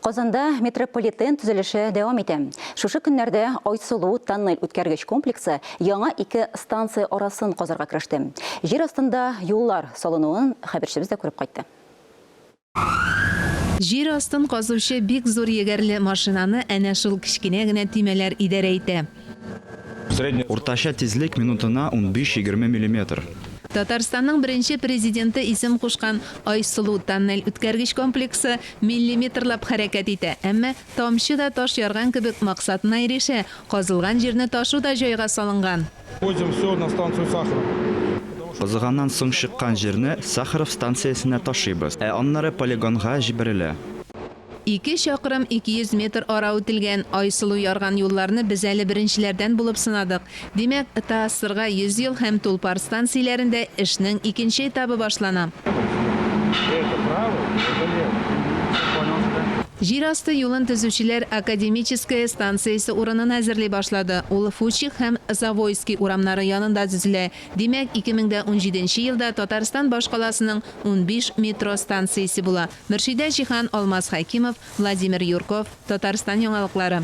Казанда метрополитен төзелеше дәвам итә. Шушы көннәрдә Айсылу тоннель үткәргеч комплексы яңа 2 станция арасын казырга кереште. Җир астында юллар салынуын хәбәрчебез дә күреп кайтты. Җир астын казучы бик зур егәрле машинаны әнә шул кичкенә генә тимәләр идарә итә. Уртача тизлек минутына 15-20 мм. Татарстанның беренче президенты исем кушкан Айсылу тоннель үткәргеч комплексы миллиметрлап хәрәкәт итә. Әмма тамчы да таш ярган кебек максатына ирешә. Казылган җирне ташу да җайга салынган. На станцию Сахаров. Казыганнан соң чыккан җирне Сахаров станциясенә ташыйбыз, аннары полигонга җибәрелә. 2 чакрым 200 метр ара үтелгән Айсылу ярган юлларны без әле беренчеләрдән булып сынадык. Димәк, ТАССРга 100 ел һәм Тулпар станцияләрендә эшнең икенче этабы башлана. Җир асты юлын төзүчеләр Академическая станциясе урынын әзерли башлады. Ул Фучих һәм Завойский урамнары янында төзелә. Димәк, 2017 елда Татарстан башкаласының 15 метро станциясе була. Мөршидә Җихан, Алмаз Хәкимов, Владимир Юрков, Татарстан яңалыклары.